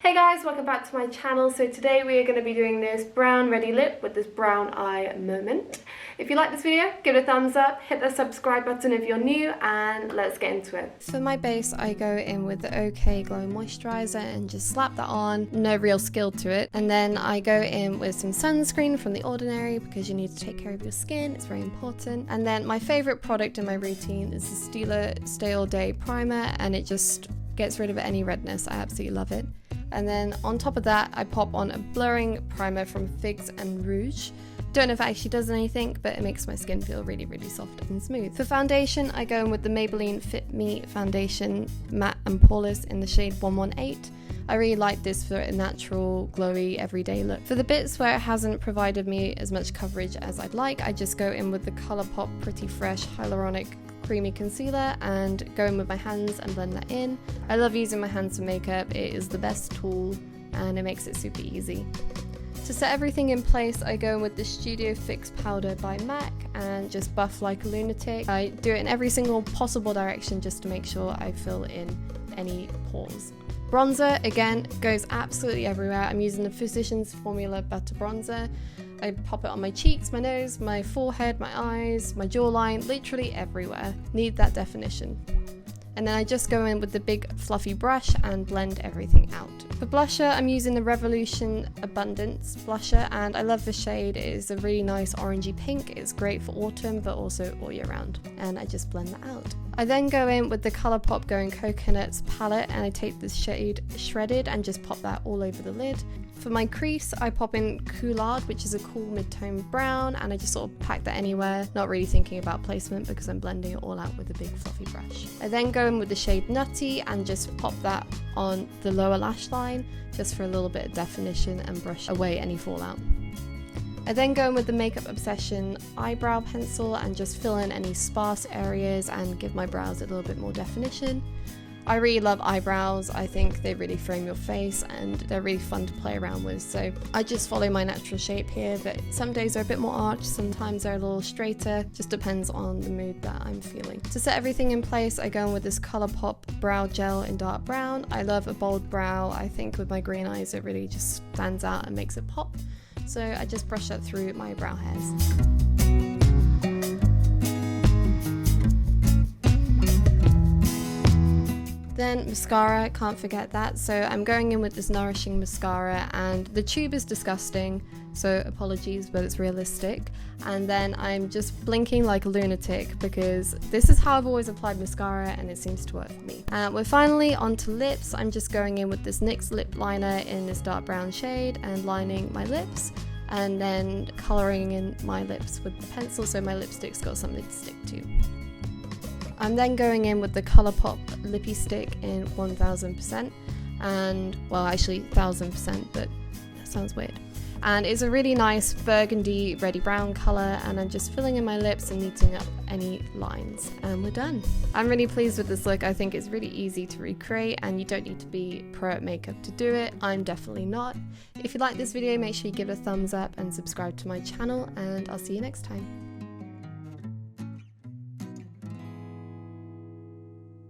Hey guys, welcome back to my channel. So today we are going to be doing this brown ready lip with this brown eye moment. If you like this video, give it a thumbs up, hit the subscribe button if you're new, and let's get into it. For my base, I go in with the OK Glow Moisturizer and just slap that on. No real skill to it. And then I go in with some sunscreen from The Ordinary because you need to take care of your skin. It's very important. And then my favorite product in my routine is the Stila Stay All Day Primer, and it just gets rid of any redness. I absolutely love it. And then on top of that, I pop on a blurring primer from Figs and Rouge. Don't know if it actually does anything, but it makes my skin feel really, really soft and smooth. For foundation, I go in with the Maybelline Fit Me Foundation Matte and Poreless in the shade 118. I really like this for a natural, glowy, everyday look. For the bits where it hasn't provided me as much coverage as I'd like, I just go in with the Colourpop Pretty Fresh Hyaluronic Creamy Concealer and go in with my hands and blend that in. I love using my hands for makeup. It is the best tool and it makes it super easy. To set everything in place, I go in with the Studio Fix powder by MAC and just buff like a lunatic. I do it in every single possible direction just to make sure I fill in any pores. Bronzer, again, goes absolutely everywhere. I'm using the Physicians Formula Butter Bronzer. I pop it on my cheeks, my nose, my forehead, my eyes, my jawline, literally everywhere. Need that definition. And then I just go in with the big fluffy brush and blend everything out. For blusher, I'm using the Revolution Abundance blusher, and I love the shade. It is a really nice orangey pink. It's great for autumn, but also all year round. And I just blend that out. I then go in with the Colourpop Going Coconuts palette, and I take this shade Shredded and just pop that all over the lid. For my crease, I pop in Coulard, which is a cool mid-tone brown, and I just sort of pack that anywhere, not really thinking about placement because I'm blending it all out with a big fluffy brush. I then go in with the shade Nutty and just pop that on the lower lash line, just for a little bit of definition and brush away any fallout. I then go in with the Makeup Obsession eyebrow pencil and just fill in any sparse areas and give my brows a little bit more definition. I really love eyebrows. I think they really frame your face and they're really fun to play around with. So I just follow my natural shape here, but some days are a bit more arched, sometimes they're a little straighter, just depends on the mood that I'm feeling. To set everything in place, I go in with this Colourpop brow gel in dark brown. I love a bold brow. I think with my green eyes it really just stands out and makes it pop. So I just brush that through my brow hairs. Then mascara, can't forget that. So I'm going in with this Nourishing Mascara, and the tube is disgusting, so apologies, but it's realistic. And then I'm just blinking like a lunatic because this is how I've always applied mascara and it seems to work for me. We're finally onto lips. I'm just going in with this NYX lip liner in this dark brown shade and lining my lips, and then colouring in my lips with the pencil so my lipstick's got something to stick to. I'm then going in with the Colourpop Lippy Stick in 1000%, and, well, actually 1000%, but that sounds weird. And it's a really nice burgundy reddy brown colour, and I'm just filling in my lips and neating up any lines, and we're done. I'm really pleased with this look. I think it's really easy to recreate and you don't need to be pro at makeup to do it. I'm definitely not. If you like this video, make sure you give it a thumbs up and subscribe to my channel, and I'll see you next time.